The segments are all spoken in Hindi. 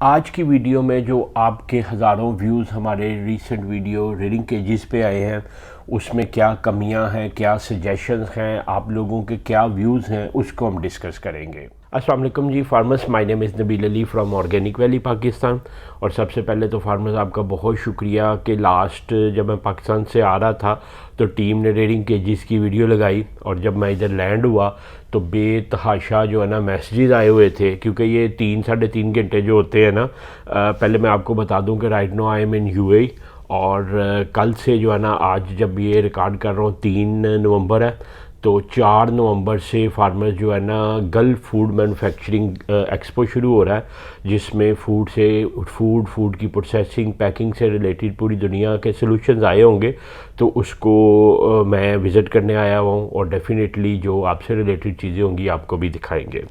आज की वीडियो में जो आपके हज़ारों व्यूज़ हमारे रीसेंट वीडियो रेडिंग केजेस पे आए हैं, उसमें क्या कमियां हैं, क्या सजेशंस हैं, आप लोगों के क्या व्यूज़ हैं, उसको हम डिस्कस करेंगे। अस्सलाम वालेकुम जी farmers, my name is Nabeel Ali from organic valley Pakistan. और सबसे पहले तो फार्मर्स आपका बहुत शुक्रिया कि लास्ट जब मैं पाकिस्तान से आ रहा था तो टीम ने रेडिंग केजेस की वीडियो लगाई, और जब मैं इधर लैंड हुआ तो बेतहाशा जो है ना मैसेजेस आए हुए थे, क्योंकि ये 3 साढ़े 3 घंटे जो होते हैं ना, पहले मैं आपको बता दूं कि right now I am in UAE. और कल से जो है ना, आज जब ये रिकॉर्ड कर रहा हूँ 3 नवंबर है, तो 4 नवंबर से फार्मर्स जो है ना गल्फ फूड मैन्युफैक्चरिंग एक्सपो शुरू हो रहा है, जिसमें फूड की प्रोसेसिंग पैकिंग से रिलेटेड पूरी दुनिया के सॉल्यूशंस आए होंगे। तो उसको मैं विज़िट करने आया हुआ हूँ, और डेफिनेटली जो आपसे रिलेटेड चीज़ें होंगी आपको भी दिखाएंगे।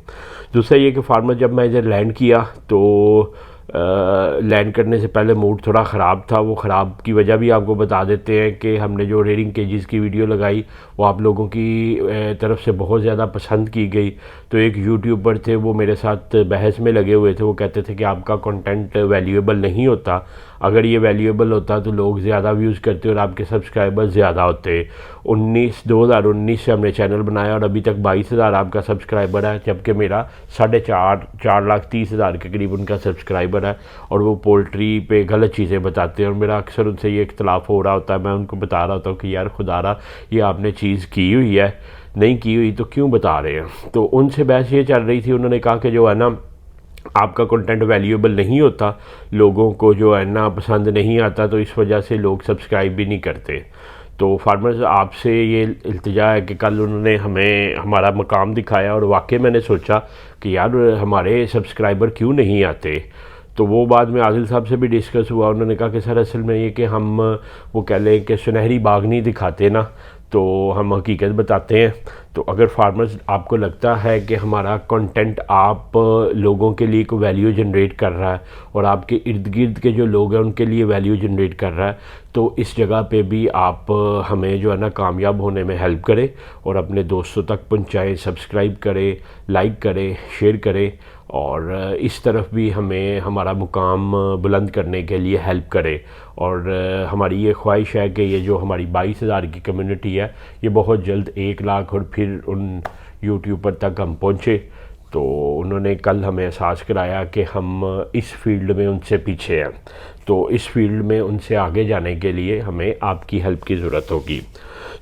दूसरा ये कि फार्मर जब मैं इधर लैंड किया तो लैंड करने से पहले मूड थोड़ा ख़राब था। वो ख़राब की वजह भी आपको बता देते हैं कि हमने जो रेडिंग केजेस की वीडियो लगाई वो आप लोगों की तरफ से बहुत ज़्यादा पसंद की गई। तो एक यूट्यूबर थे, वो मेरे साथ बहस में लगे हुए थे। वो कहते थे कि आपका कंटेंट वैल्यूएबल नहीं होता, अगर ये वैल्यूएबल होता तो लोग ज़्यादा व्यूज़ करते और आपके सब्सक्राइबर्स ज़्यादा होते। 2019 से हमने चैनल बनाया और अभी तक 22,000 आपका सब्सक्राइबर है, जबकि मेरा 4,30,000 के करीब उनका सब्सक्राइबर है। और वो पोल्ट्री पे गलत चीज़ें बताते हैं, और मेरा अक्सर उनसे ये इख्तलाफ हो रहा होता है। मैं उनको बता रहा होता हूँ कि यार खुदारा, ये आपने चीज़ की हुई है, नहीं की हुई तो क्यों बता रहे हैं। तो उनसे बहस ये चल रही थी। उन्होंने कहा कि जो है ना, आपका कंटेंट वैल्यूएबल नहीं होता, लोगों को जो है ना पसंद नहीं आता, तो इस वजह से लोग सब्सक्राइब भी नहीं करते। तो फार्मर्स आपसे ये इल्तिजा है कि कल उन्होंने हमें हमारा मकाम दिखाया, और वाकई मैंने सोचा कि यार हमारे सब्सक्राइबर क्यों नहीं आते। तो वो बाद में आदिल साहब से भी डिस्कस हुआ। उन्होंने कहा कि सर असल में ये कि हम वो कह लें कि सुनहरी बाग नहीं दिखाते ना, तो हम हकीकत बताते हैं। तो अगर फार्मर्स आपको लगता है कि हमारा कंटेंट आप लोगों के लिए कोई वैल्यू जनरेट कर रहा है, और आपके इर्द गिर्द के जो लोग हैं उनके लिए वैल्यू जनरेट कर रहा है, तो इस जगह पे भी आप हमें जो है ना कामयाब होने में हेल्प करें, और अपने दोस्तों तक पहुंचाएं, सब्सक्राइब करें, लाइक करें, शेयर करें, और इस तरफ भी हमें हमारा मुकाम बुलंद करने के लिए हेल्प करे। और हमारी ये ख्वाहिश है कि ये जो हमारी 22,000 की कम्युनिटी है, ये बहुत जल्द 1 लाख और फिर उन यूट्यूबर तक हम पहुँचे। तो उन्होंने कल हमें एहसास कराया कि हम इस फील्ड में उनसे पीछे हैं, तो इस फील्ड में उनसे आगे जाने के लिए हमें आपकी हेल्प की ज़रूरत होगी।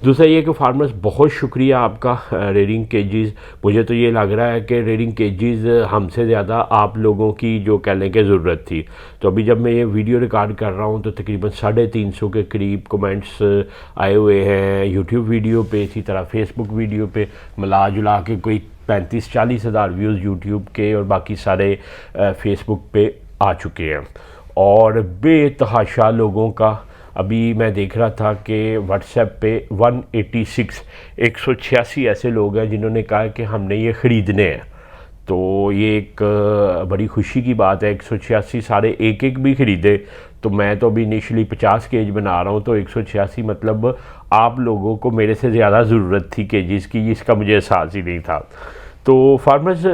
दूसरा ये कि फार्मर्स बहुत शुक्रिया आपका रेडिंग केजेस। मुझे तो ये लग रहा है कि रेडिंग केजेस हमसे ज़्यादा आप लोगों की जो कह लें कि ज़रूरत थी। तो अभी जब मैं ये वीडियो रिकॉर्ड कर रहा हूँ तो तकरीबन 350 के करीब कमेंट्स आए हुए हैं यूट्यूब वीडियो पे, इसी तरह फेसबुक वीडियो पे मिला जुला के कोई 35-40 हज़ार व्यूज़ यूट्यूब के, और बाकी सारे फेसबुक पे आ चुके हैं। और बेतहाशा लोगों का अभी मैं देख रहा था कि व्हाट्सएप पे 186 ऐसे लोग हैं जिन्होंने कहा कि हमने ये ख़रीदने हैं। तो ये एक बड़ी खुशी की बात है। 186 सारे एक एक भी ख़रीदे तो मैं तो अभी इनिशियली 50 केज बना रहा हूँ, तो 186 मतलब आप लोगों को मेरे से ज़्यादा ज़रूरत थी केजीज़ की, इसका मुझे एहसास ही नहीं था। तो फार्मर्स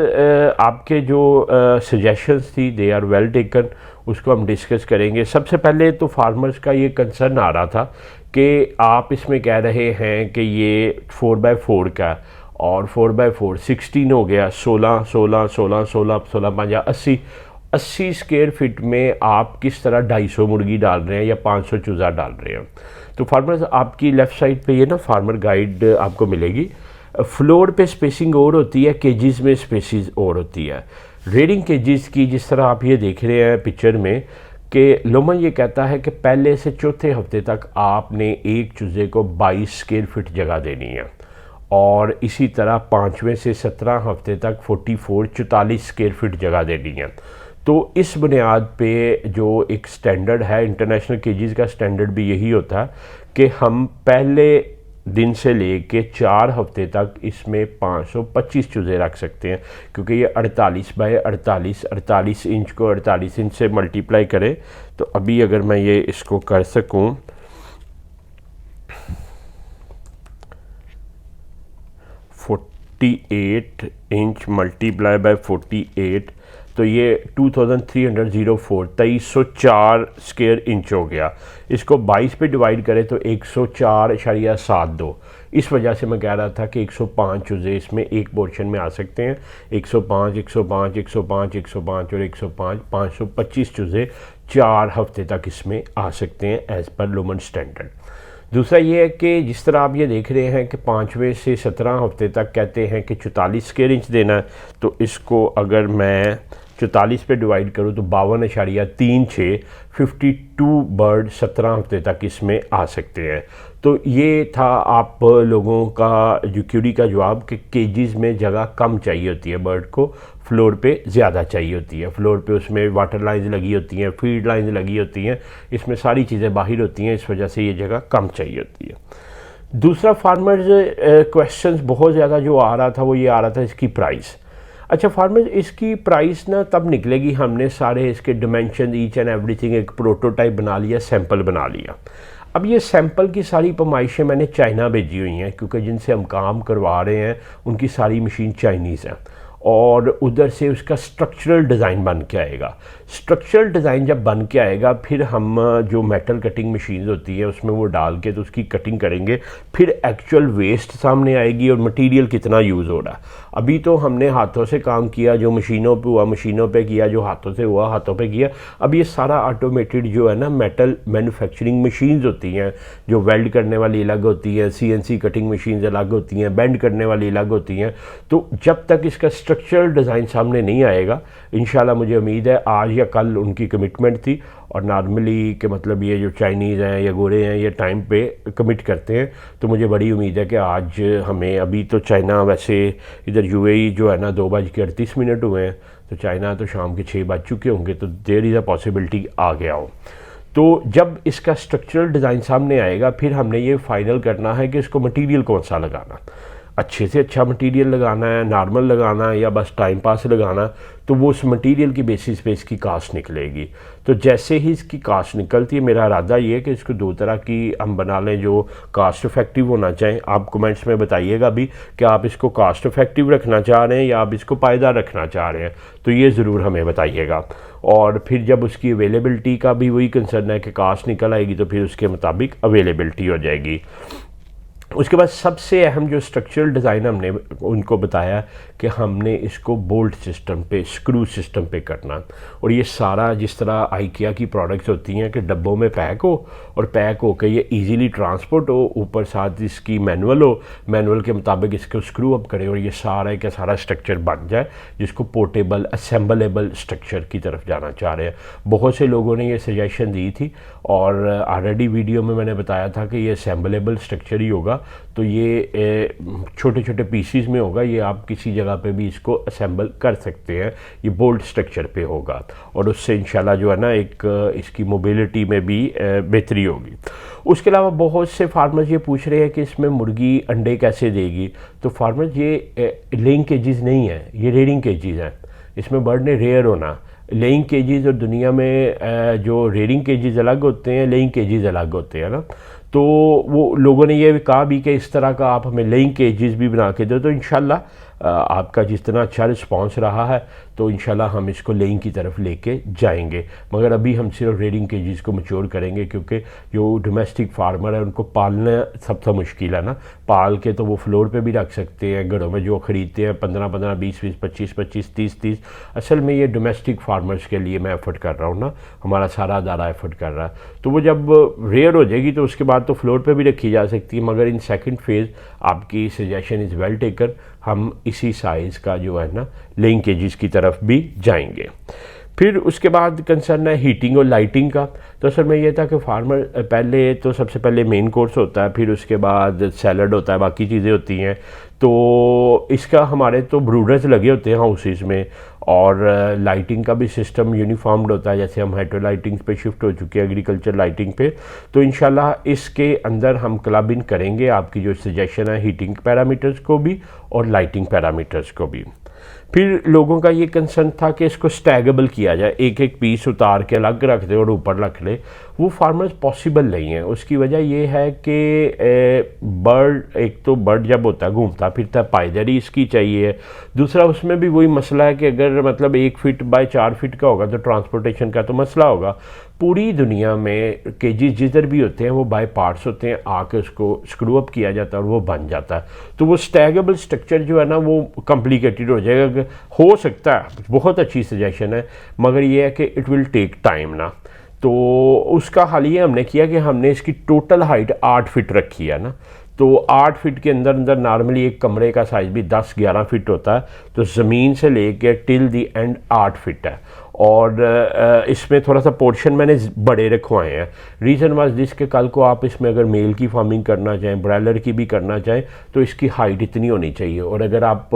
आपके जो सजेशंस थी दे आर वेल टेकन, उसको हम डिस्कस करेंगे। सबसे पहले तो फार्मर्स का ये कंसर्न आ रहा था कि आप इसमें कह रहे हैं कि ये 4x4 का, और 4x4 16 हो गया, 16 16 16 16 16 5 80 स्क्वायर फिट में आप किस तरह 250 मुर्गी डाल रहे हैं या 500 चूज़ा डाल रहे हैं। तो फार्मर्स आपकी लेफ़्ट साइड पे ये ना फार्मर गाइड आपको मिलेगी। फ्लोर पे स्पेसिंग और होती है, केजेस में स्पेसिस और होती है। रेडिंग केजेस की जिस तरह आप ये देख रहे हैं पिक्चर में, कि लोमन ये कहता है कि पहले से चौथे हफ्ते तक आपने एक चूज़े को 22 स्क्वायर फिट जगह देनी है, और इसी तरह 5वें से 17 हफ्ते तक 44 स्क्वायर फिट जगह देनी है। तो इस बुनियाद पे जो एक स्टैंडर्ड है, इंटरनेशनल केजेस का स्टैंडर्ड भी यही होता है कि हम पहले दिन से लेके 4 हफ्ते तक इसमें 525 चूज़े रख सकते हैं, क्योंकि ये 48 इंच को 48 इंच से मल्टीप्लाई करें। तो अभी अगर मैं ये इसको कर सकूं, 48 इंच मल्टीप्लाई बाय 48, तो ये 2304 2304 स्क्वायर इंच हो गया। इसको 22 पे डिवाइड करें तो 104.72। इस वजह से मैं कह रहा था कि 105 चूज़े इसमें एक पोर्शन में आ सकते हैं। 105, 105, 105, 105 और 105, 525 चूज़े 4 हफ्ते तक इसमें आ सकते हैं एज़ पर लुमन स्टैंडर्ड। दूसरा ये है कि जिस तरह आप ये देख रहे हैं कि 5वें से 17 हफ्ते तक कहते हैं कि 44 स्क्वायर इंच देना है, तो इसको अगर मैं 44 पे डिवाइड करूँ तो 52.36 52 बर्ड 17 हफ्ते तक इसमें आ सकते हैं। तो ये था आप लोगों का जो क्यूरी का जवाब कि केजीज़ में जगह कम चाहिए होती है बर्ड को, फ्लोर पे ज़्यादा चाहिए होती है। फ्लोर पे उसमें वाटर लाइंस लगी होती हैं, फीड लाइंस लगी होती हैं, इसमें सारी चीज़ें बाहर होती हैं, इस वजह से ये जगह कम चाहिए होती है। दूसरा फार्मर्स क्वेश्चंस बहुत ज़्यादा जो आ रहा था वो ये आ रहा था इसकी प्राइस। अच्छा फार्मर्स इसकी प्राइस ना तब निकलेगी, हमने सारे इसके डिमेंशन ईच एंड एवरीथिंग एक प्रोटोटाइप बना लिया, सैंपल बना लिया। अब ये सैंपल की सारी पैमाइशें मैंने चाइना भेजी हुई हैं, क्योंकि जिनसे हम काम करवा रहे हैं उनकी सारी मशीन चाइनीज़ हैं और उधर से उसका स्ट्रक्चरल डिज़ाइन बन के आएगा। स्ट्रक्चरल डिज़ाइन जब बन के आएगा फिर हम जो मेटल कटिंग मशीन होती है उसमें वो डाल के तो उसकी कटिंग करेंगे, फिर एक्चुअल वेस्ट सामने आएगी और मटेरियल कितना यूज़ हो रहा है। अभी तो हमने हाथों से काम किया, जो मशीनों पे हुआ मशीनों पे किया, जो हाथों से हुआ हाथों पे किया। अब ये सारा ऑटोमेटेड जो है ना मेटल मैन्युफैक्चरिंग मशीन्स होती हैं, जो वेल्ड करने वाली अलग होती है, CNC कटिंग मशीन्स अलग होती हैं, बेंड करने वाली अलग होती हैं। तो जब तक इसका स्ट्रक्चरल डिज़ाइन सामने नहीं आएगा, इंशाल्लाह मुझे उम्मीद है आज या कल उनकी कमिटमेंट थी। और नॉर्मली के मतलब ये जो चाइनीज़ हैं या गोरे हैं ये टाइम पे कमिट करते हैं, तो मुझे बड़ी उम्मीद है कि आज हमें, अभी तो चाइना वैसे इधर UAE जो है ना 2:38 हुए हैं, तो चाइना तो शाम के 6 बज चुके होंगे, तो देयर इज़ अ पॉसिबिलिटी आ गया हो। तो जब इसका स्ट्रक्चरल डिज़ाइन सामने आएगा फिर हमने ये फाइनल करना है कि इसको मटेरियल कौन सा लगाना, अच्छे से अच्छा मटेरियल लगाना है, नॉर्मल लगाना है या बस टाइम पास लगाना, तो वो उस मटेरियल की बेसिस पे इसकी कास्ट निकलेगी। तो जैसे ही इसकी कास्ट निकलती है, मेरा इरादा ये है कि इसको 2 तरह की हम बना लें जो कास्ट इफ़ेक्टिव होना चाहें। आप कमेंट्स में बताइएगा भी कि आप इसको कास्ट इफ़ेक्टिव रखना चाह रहे हैं या आप इसको पायदार रखना चाह रहे हैं, तो ये ज़रूर हमें बताइएगा। और फिर जब उसकी अवेलेबिलिटी का भी वही कंसर्न है कि कास्ट निकल आएगी तो फिर उसके मुताबिक अवेलेबिलिटी हो जाएगी। उसके बाद सबसे अहम जो स्ट्रक्चरल डिज़ाइन हमने उनको बताया कि हमने इसको बोल्ट सिस्टम पे, स्क्रू सिस्टम पे करना। और ये सारा जिस तरह IKEA की प्रोडक्ट्स होती हैं कि डब्बों में पैक हो और पैक हो के ये इजीली ट्रांसपोर्ट हो, ऊपर साथ इसकी मैनुअल हो, मैनुअल के मुताबिक इसको स्क्रू अप करे और ये सारा का सारा स्ट्रक्चर बन जाए, जिसको पोर्टेबल असेंबलेबल स्ट्रक्चर की तरफ जाना चाह रहे हैं। बहुत से लोगों ने ये सजेशन दी थी और ऑलरेडी वीडियो में मैंने बताया था कि ये असेंबलेबल स्ट्रक्चर ही होगा, तो ये छोटे छोटे पीसीज में होगा, ये आप किसी जगह पे भी इसको असेंबल कर सकते हैं, ये बोल्ट स्ट्रक्चर पे होगा और उससे इंशाल्लाह जो है ना एक इसकी मोबिलिटी में भी बेहतरी होगी। उसके अलावा बहुत से फार्मर्स ये पूछ रहे हैं कि इसमें मुर्गी अंडे कैसे देगी, तो फार्मर्स ये लेइंग केजेस नहीं है, ये रेयरिंग केजेस हैं। इसमें बर्ड ने रेयर होना, लेइंग केजेस और दुनिया में जो रेयरिंग केजेस अलग होते हैं, लेइंग केजेस अलग होते हैं ना। तो वो लोगों ने ये कहा भी कि इस तरह का आप हमें लेइंग केजेस भी बना के दो, तो इंशाल्लाह आपका जितना अच्छा रिस्पांस रहा है तो इंशाल्लाह हम इसको लेइंग की तरफ लेके जाएंगे। मगर अभी हम सिर्फ रेयरिंग केजेस को मैच्योर करेंगे, क्योंकि जो डोमेस्टिक फार्मर है उनको पालना सबसे मुश्किल है ना। पाल के तो वो फ्लोर पे भी रख सकते हैं, घरों में जो ख़रीदते हैं 15-15, 20-20, 25-25, 30-30। असल में ये डोमेस्टिक फार्मर्स के लिए मैं एफ़र्ट कर रहा हूँ ना, हमारा सारा अदारा एफ़र्ट कर रहा है। तो वो जब रेयर हो जाएगी तो उसके बाद तो फ्लोर पे भी रखी जा सकती है, मगर इन सेकंड फेज़ आपकी सजेशन इज़ वेल टेकन, हम इसी साइज़ का जो है ना लेइंग केजेस की तरफ भी जाएंगे। फिर उसके बाद कंसर्न है हीटिंग और लाइटिंग का। तो असल में ये था कि फार्मर पहले तो सबसे पहले मेन कोर्स होता है, फिर उसके बाद सैलड होता है, बाकी चीज़ें होती हैं। तो इसका हमारे तो ब्रूडर्स लगे होते हैं हाउसेस में, और लाइटिंग का भी सिस्टम यूनिफॉर्म्ड होता है, जैसे हम हाइड्रो लाइटिंग पे शिफ्ट हो चुके हैं एग्रीकल्चर लाइटिंग पे। तो इंशाल्लाह इसके अंदर हम क्लब इन करेंगे आपकी जो सजेशन है हीटिंग पैरामीटर्स को भी और लाइटिंग पैरामीटर्स को भी। फिर लोगों का ये कंसर्न था कि इसको स्टैगेबल किया जाए, एक एक पीस उतार के अलग रख दे और ऊपर रख ले। वो फार्मर्स पॉसिबल नहीं है। उसकी वजह ये है कि बर्ड, एक तो बर्ड जब होता है घूमता फिरता पायदारी इसकी चाहिए, दूसरा उसमें भी वही मसला है कि अगर मतलब 1 फीट बाय 4 फीट का होगा तो ट्रांसपोर्टेशन का तो मसला होगा। पूरी दुनिया में केजीज जिधर भी होते हैं वो बाय पार्ट्स होते हैं, आके उसको स्क्रू अप किया जाता है और वो बन जाता है। तो वो स्टैगेबल स्ट्रक्चर जो है ना वो कॉम्प्लिकेटेड हो जाएगा। हो सकता है, बहुत अच्छी सजेशन है, मगर ये है कि इट विल टेक टाइम ना। तो उसका हल ये हमने किया कि हमने इसकी टोटल हाइट 8 फीट रखी है ना। तो 8 फीट के अंदर अंदर नॉर्मली एक कमरे का साइज़ भी 10-11 फीट होता है, तो ज़मीन से लेके टिल दी एंड 8 फीट है। और इसमें थोड़ा सा पोर्शन मैंने बड़े रखवाए हैं। रीज़न वाज दिस के कल को आप इसमें अगर मेल की फार्मिंग करना चाहें, ब्रॉयलर की भी करना चाहें, तो इसकी हाइट इतनी होनी चाहिए। और अगर आप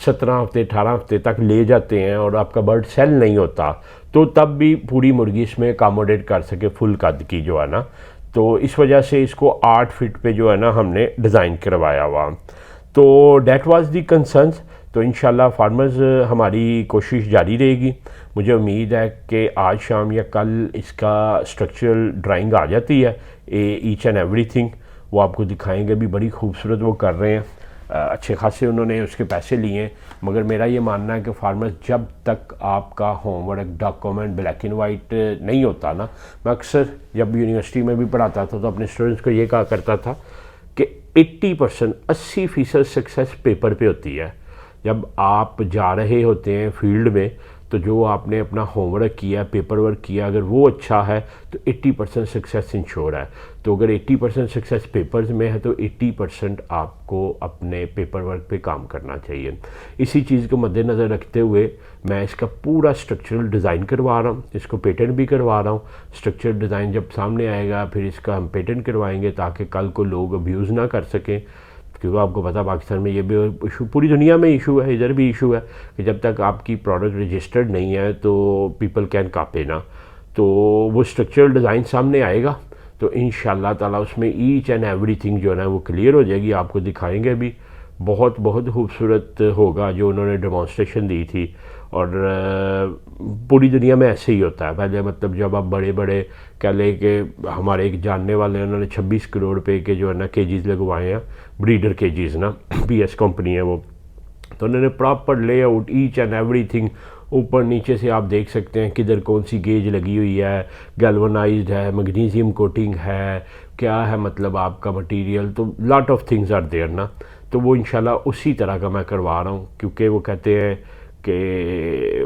17 हफ्ते 18 हफ्ते तक ले जाते हैं और आपका बर्ड सेल नहीं होता, तो तब भी पूरी मुर्गी इसमें अकामोडेट कर सके फुल कद की जो है ना। तो इस वजह से इसको 8 फीट पे जो है ना हमने डिज़ाइन करवाया हुआ। तो डैट वाज दी कंसर्न्स। तो इंशाल्लाह फार्मर्स हमारी कोशिश जारी रहेगी। मुझे उम्मीद है कि आज शाम या कल इसका स्ट्रक्चरल ड्राइंग आ जाती है, ईच एंड एवरीथिंग वो आपको दिखाएंगे भी। बड़ी खूबसूरत वो कर रहे हैं, अच्छे खासे उन्होंने उसके पैसे लिए हैं। मगर मेरा ये मानना है कि फार्मर्स जब तक आपका homework document black and white नहीं होता ना, मैं अक्सर जब यूनिवर्सिटी में भी पढ़ाता था तो अपने स्टूडेंट्स को ये कहा करता था कि 80% 80% सक्सेस पेपर पे होती है। जब आप जा रहे होते हैं फील्ड में, तो जो आपने अपना होमवर्क किया, पेपर वर्क किया, अगर वो अच्छा है तो 80% सक्सेस इंश्योर है। तो अगर 80% सक्सेस पेपर्स में है तो 80% आपको अपने पेपर वर्क पे काम करना चाहिए। इसी चीज़ को मद्देनज़र रखते हुए मैं इसका पूरा स्ट्रक्चरल डिज़ाइन करवा रहा हूँ, इसको पेटेंट भी करवा रहा हूँ। स्ट्रक्चरल डिज़ाइन जब सामने आएगा फिर इसका हम पेटेंट करवाएंगे ताकि कल को लोग अब्यूज़ ना कर सकें। क्योंकि आपको पता पाकिस्तान में ये भी इशू, पूरी दुनिया में इशू है, इधर भी इशू है कि जब तक आपकी प्रोडक्ट रजिस्टर्ड नहीं है तो पीपल कैन कॉपी ना। तो वो स्ट्रक्चरल डिज़ाइन सामने आएगा तो इंशाल्लाह ताला उसमें ईच एंड एवरीथिंग जो है ना वो क्लियर हो जाएगी, आपको दिखाएंगे भी। बहुत बहुत खूबसूरत होगा जो उन्होंने डेमोन्स्ट्रेशन दी थी। और पूरी दुनिया में ऐसे ही होता है। पहले मतलब जब आप बड़े बड़े कह लें कि हमारे एक जानने वाले उन्होंने 26 करोड़ रुपए के जो है ना केजीज़ लगवाए हैं, ब्रीडर केजीज़ ना, PS कंपनी है वो। तो उन्होंने proper layout each and everything ऊपर नीचे से आप देख सकते हैं किधर कौन सी गेज लगी हुई है, गैल्वनाइज्ड है, मैग्नीशियम कोटिंग है, क्या है मतलब आपका मटेरियल। तो lot of things are there ना। तो वो इंशाल्लाह उसी तरह का मैं करवा रहा हूँ, क्योंकि वो कहते हैं कि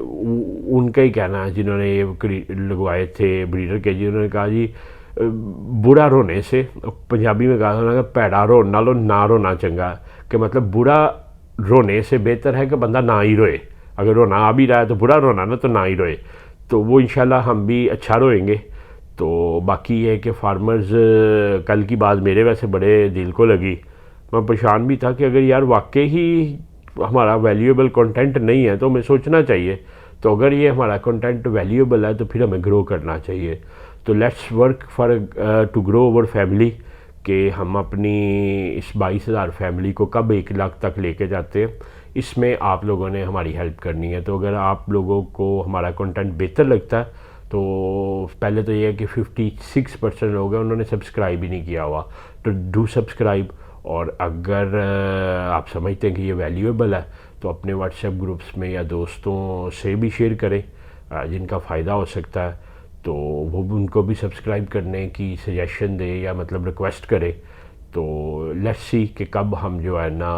उनका ही कहना है जिन्होंने ये लगवाए थे ब्रीडर के जी, उन्होंने कहा जी बुरा रोने से, पंजाबी में कहा उन्होंने पैड़ा रोन नालों ना रोना चंगा, कि मतलब बुरा रोने से बेहतर है कि बंदा ना ही रोए। अगर रोना आ भी रहा है तो बुरा रोना ना, तो ना ही रोए। तो वो इंशाल्लाह हम भी अच्छा रोएंगे। तो बाकी ये है कि फार्मर्स, कल की बात मेरे वैसे बड़े दिल को लगी। मैं परेशान भी था कि अगर यार वाकई ही हमारा वैल्यूएबल कंटेंट नहीं है तो हमें सोचना चाहिए। तो अगर ये हमारा कंटेंट वैल्यूएबल है तो फिर हमें ग्रो करना चाहिए। तो let's work for to grow our family, कि हम अपनी इस 22,000 फैमिली को कब 1 लाख तक लेके जाते हैं, इसमें आप लोगों ने हमारी हेल्प करनी है। तो अगर आप लोगों को हमारा कंटेंट बेहतर लगता है तो पहले तो ये है कि 56% लोग हैं उन्होंने सब्सक्राइब ही नहीं किया हुआ, तो डू सब्सक्राइब। और अगर आप समझते हैं कि ये वैल्यूएबल है तो अपने व्हाट्सएप ग्रुप्स में या दोस्तों से भी शेयर करें जिनका फ़ायदा हो सकता है। तो वो भी उनको भी सब्सक्राइब करने की सजेशन दे या मतलब रिक्वेस्ट करे। तो लेट्स सी कि कब हम जो है ना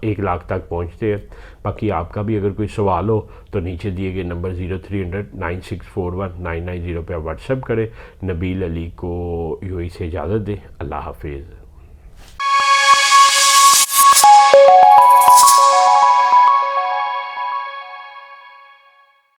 1 लाख तक पहुंचते हैं। बाकी आपका भी अगर कोई सवाल हो तो नीचे दिए गए नंबर 0300 9641 990 पे आप व्हाट्सएप करें। नबील अली को यूएई से इजाज़त दें। अल्लाह हाफिज़।